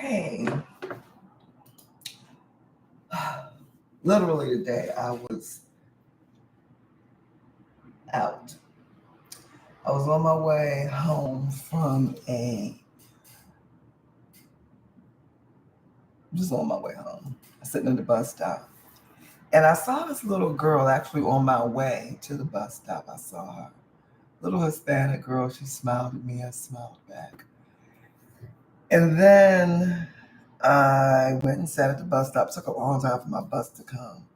Hey, literally today I was out. I was on my way home from just on my way home, sitting at the bus stop. And I saw this little girl actually on my way to the bus stop. I saw her. Little Hispanic girl. She smiled at me. I smiled back. And then I went and sat at the bus stop. It took a long time for my bus to come.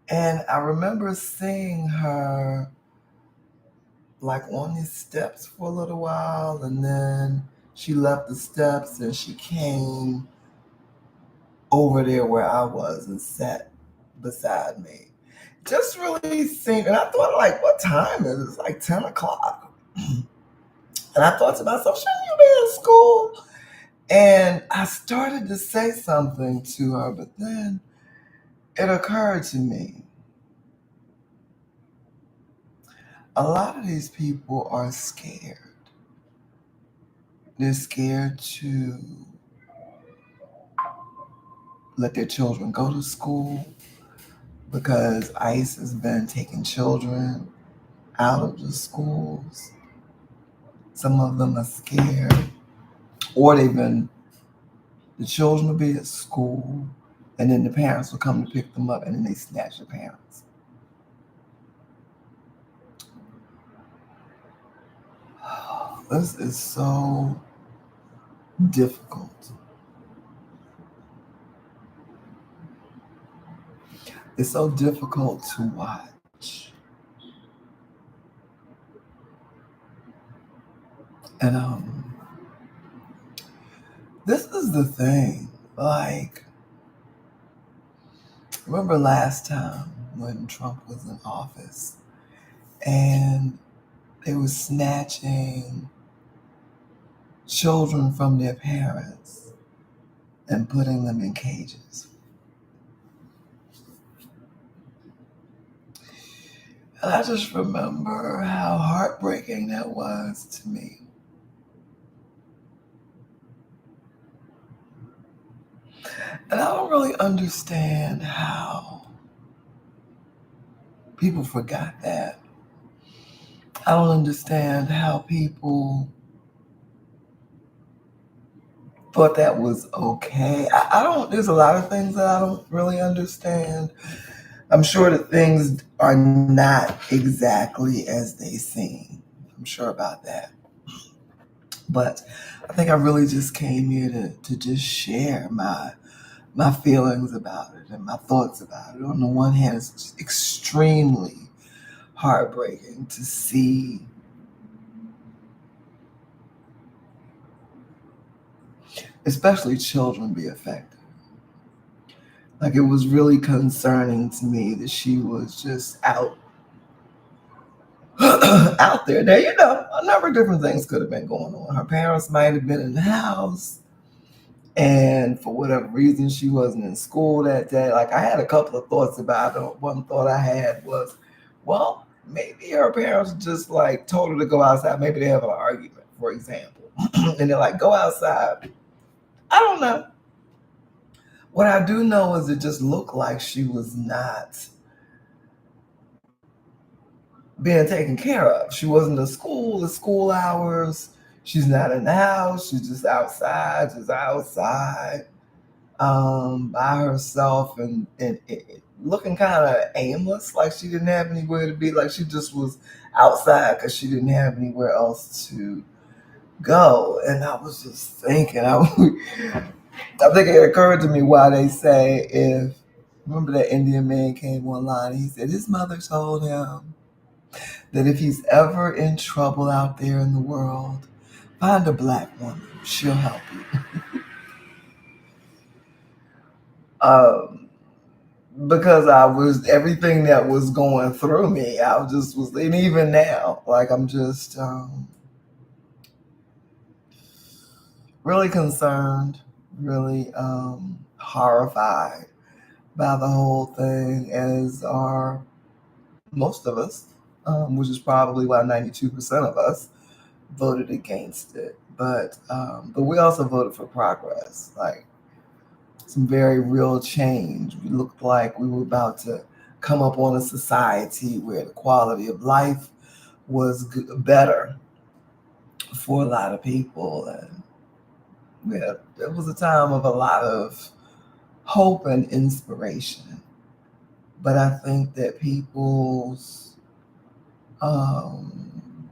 And I remember seeing her like on these steps for a little while, and then she left the steps and she came over there where I was and sat beside me. Just really seemed, and I thought, like, what time is it? It's like 10 o'clock. And I thought to myself, shouldn't you be in school? And I started to say something to her, but then it occurred to me a lot of these people are scared. They're scared to let their children go to school because ICE has been taking children out of the schools. Some of them are scared, or the children will be at school, and then the parents will come to pick them up, and then they snatch the parents. This is so difficult. It's so difficult to watch. And this is the thing. Like, remember last time when Trump was in office and they were snatching children from their parents and putting them in cages. And I just remember how heartbreaking that was to me. And I don't really understand how people forgot that. I don't understand how people thought that was okay. I don't, there's a lot of things that I don't really understand. I'm sure that things are not exactly as they seem. I'm sure about that. But I think I really just came here to just share my feelings about it and my thoughts about it. On the one hand, it's extremely heartbreaking to see especially children be affected. Like, it was really concerning to me that she was just out out there. Now, a number of different things could have been going on. Her parents might have been in the house, and for whatever reason, she wasn't in school that day. Like, I had a couple of thoughts about it. One thought I had was, well, maybe her parents just like told her to go outside. Maybe they have an argument, for example, and they're like, go outside. I don't know. What I do know is it just looked like she was not being taken care of. She wasn't in school, the school hours. She's not in the house. She's just outside, by herself, and looking kind of aimless, like she didn't have anywhere to be. Like she just was outside because she didn't have anywhere else to go. And I was just thinking, I think it occurred to me why they say remember that Indian man came online and he said his mother told him that if he's ever in trouble out there in the world, find a black woman. She'll help you. Because everything that was going through me, and even now, like I'm just really concerned, really horrified by the whole thing, as are most of us, which is probably about 92% of us. voted against it. But we also voted for progress, like some very real change. We looked like we were about to come up on a society where the quality of life was better for a lot of people. And yeah, it was a time of a lot of hope and inspiration. But I think that um,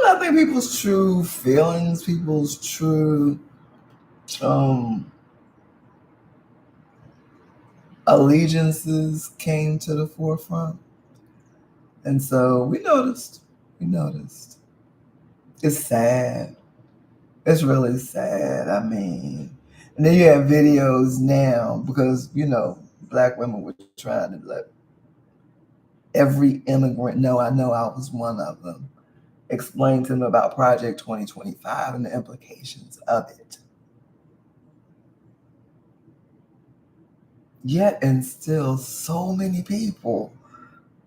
I think people's true feelings, people's true um, allegiances came to the forefront. And so we noticed. It's sad. It's really sad. I mean, and then you have videos now because, black women were trying to let every immigrant know. I know I was one of them. Explain to them about Project 2025 and the implications of it. Yet and still, so many people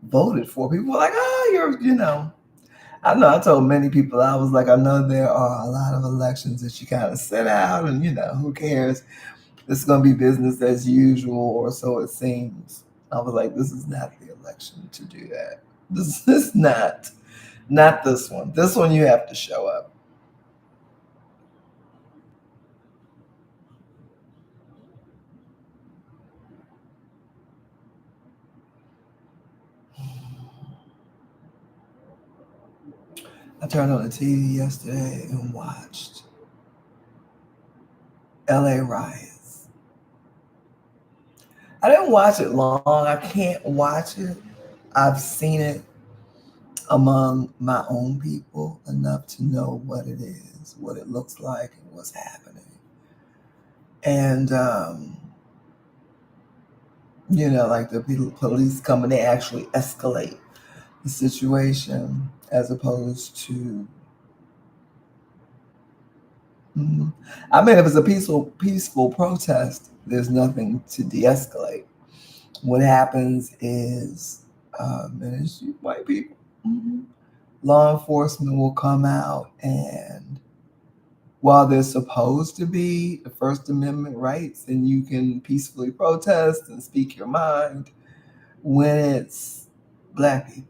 voted for. People were like, oh, I know I told many people, I was like, I know there are a lot of elections that you kind of sit out and, who cares? It's going to be business as usual, or so it seems. I was like, this is not the election to do that. This is not this one. This one you have to show up. I turned on the TV yesterday and watched LA riots. I didn't watch it long. I can't watch it. I've seen it among my own people enough to know what it is, what it looks like, and what's happening. And, like the police come and they actually escalate the situation as opposed to, I mean, if it's a peaceful protest, there's nothing to de-escalate. What happens is, and it's white people, law enforcement will come out, and while there's supposed to be the First Amendment rights and you can peacefully protest and speak your mind, when it's black people,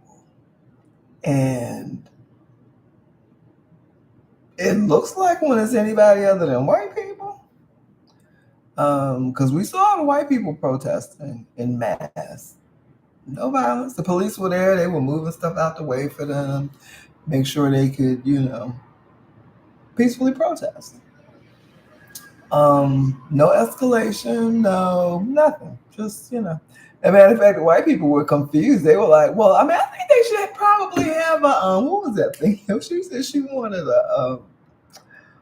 and it looks like when it's anybody other than white people, because we saw the white people protesting in mass. No violence. The police were there. They were moving stuff out the way for them, make sure they could, peacefully protest. No escalation, no nothing. Just, As a matter of fact, the white people were confused. They were like, well, I mean, I think they should probably have a, what was that thing? She said she wanted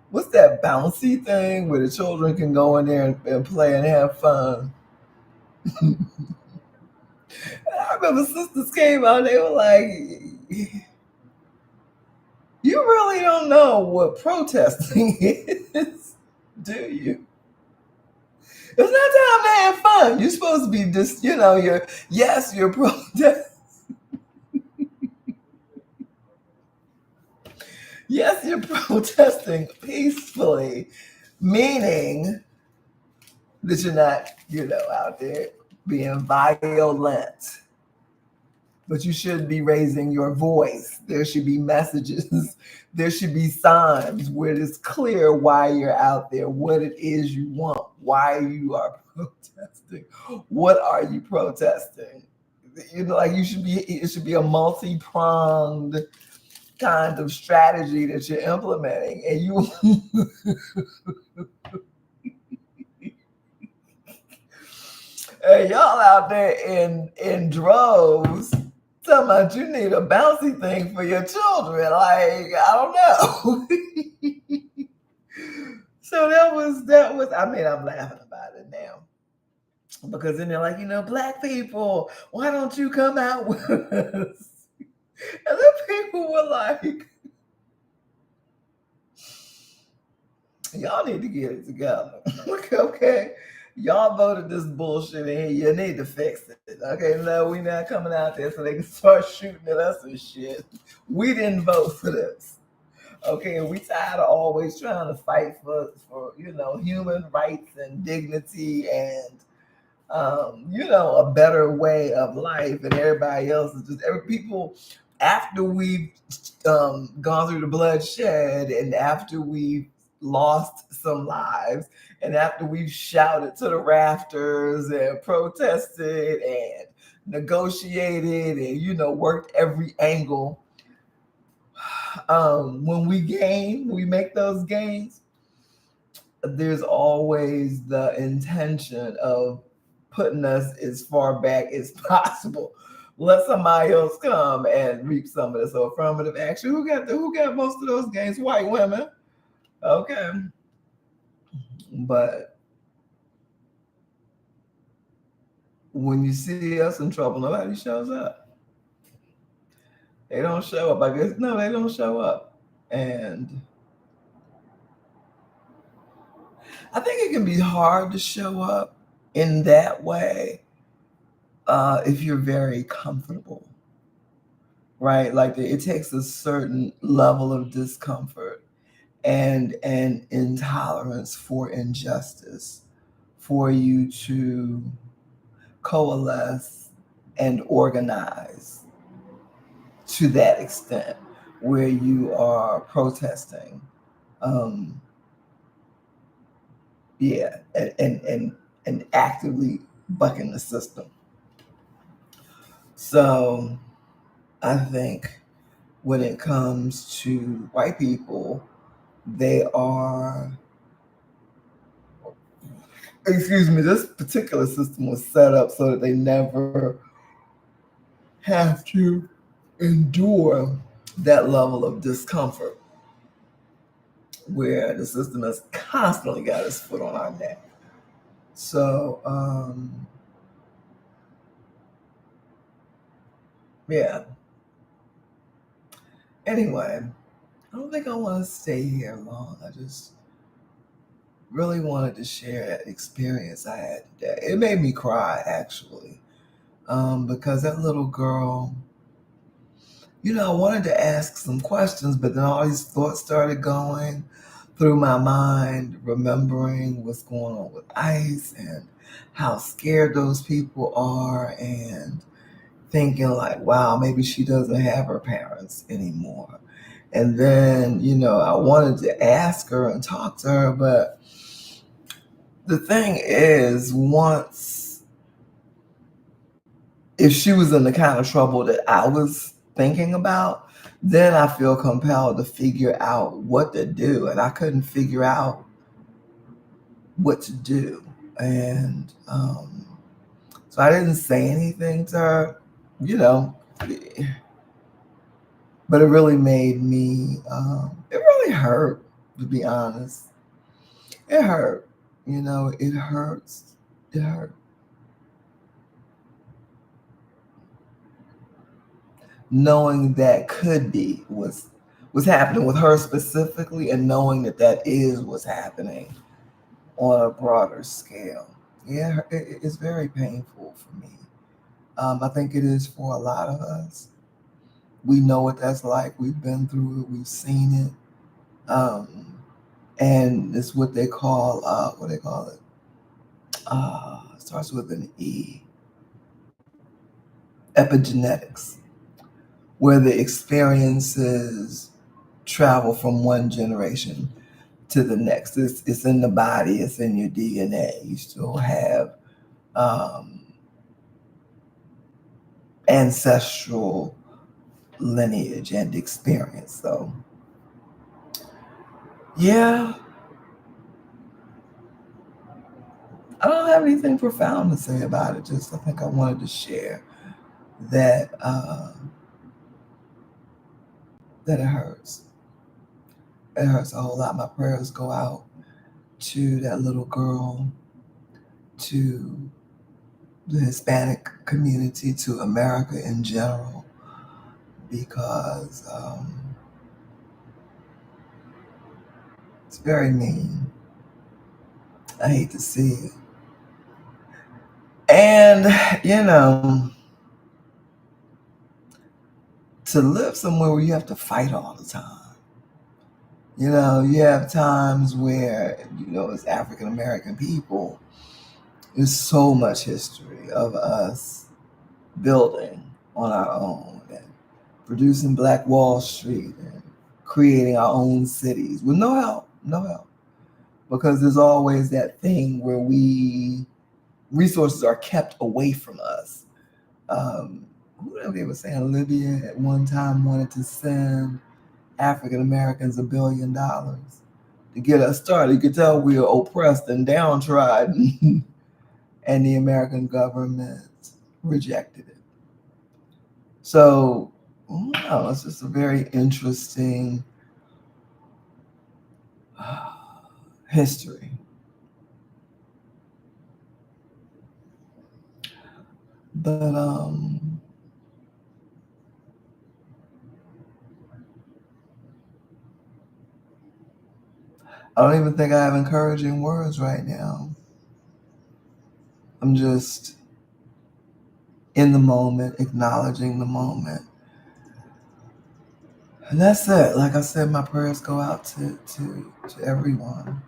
what's that bouncy thing where the children can go in there and play and have fun? I remember sisters came out, they were like, you really don't know what protesting is, do you? It's not time to have fun. You're supposed to be just, you're protesting. Yes, you're protesting peacefully, meaning that you're not, out there being violent. But you should be raising your voice. There should be messages. There should be signs where it's clear why you're out there, what it is you want, why you are protesting. What are you protesting? Like it should be a multi-pronged kind of strategy that you're implementing. And and y'all out there in droves talking about you need a bouncy thing for your children. Like, I don't know. So that was, I mean, I'm laughing about it now. Because then they're like, black people, why don't you come out with us? And the people were like, y'all need to get it together. Okay. Y'all voted this bullshit in here. You need to fix it. Okay, no, we not coming out there so they can start shooting at us and shit. We didn't vote for this. Okay, and we tired of always trying to fight for human rights and dignity and a better way of life, and everybody else is just every people after we've gone through the bloodshed and after we've lost some lives and after we've shouted to the rafters and protested and negotiated and worked every angle. When we make those gains, there's always the intention of putting us as far back as possible. Let somebody else come and reap some of this affirmative action. Who got most of those gains? White women. Okay. But when you see us in trouble, nobody shows up. They don't show up. I guess no, they don't show up. And I think it can be hard to show up in that way if you're very comfortable, right? Like it takes a certain level of discomfort and an intolerance for injustice for you to coalesce and organize to that extent where you are protesting. Um, yeah, and actively bucking the system. So I think when it comes to white people, they are, this particular system was set up so that they never have to endure that level of discomfort where the system has constantly got its foot on our neck. So, yeah. Anyway, I don't think I want to stay here long. I just really wanted to share that experience I had today. It made me cry, actually, because that little girl, I wanted to ask some questions, but then all these thoughts started going through my mind, remembering what's going on with ICE and how scared those people are, and thinking like, wow, maybe she doesn't have her parents anymore. And then, I wanted to ask her and talk to her, but the thing is, if she was in the kind of trouble that I was thinking about, then I feel compelled to figure out what to do. And I couldn't figure out what to do. And so I didn't say anything to her, but it really made me, it really hurt, to be honest. It hurt. It hurts. It hurt. Knowing that could be what's happening with her specifically, and knowing that is what's happening on a broader scale. Yeah, it's very painful for me. I think it is for a lot of us. We know what that's like. We've been through it. We've seen it. And it's what they call, what do they call it? It starts with an E. Epigenetics, where the experiences travel from one generation to the next. It's in the body. It's in your DNA. You still have ancestral lineage and experience. So, yeah, I don't have anything profound to say about it. Just I think I wanted to share that that it hurts. It hurts a whole lot. My prayers go out to that little girl, to the Hispanic community, to America in general, because it's very mean. I hate to see it. And, you know, to live somewhere where you have to fight all the time. You know, you have times where, as African American people, there's so much history of us building on our own and producing Black Wall Street and creating our own cities with no help, no help. Because there's always that thing where resources are kept away from us. Who they were saying Libya at one time wanted to send African Americans $1 billion to get us started. You could tell we were oppressed and downtrodden, and the American government rejected it. So, no, it's just a very interesting history. But I don't even think I have encouraging words right now. I'm just in the moment, acknowledging the moment. And that's it. Like I said, my prayers go out to everyone,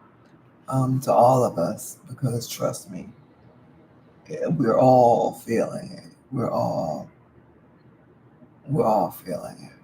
to all of us, because trust me, we're all feeling it. We're all feeling it.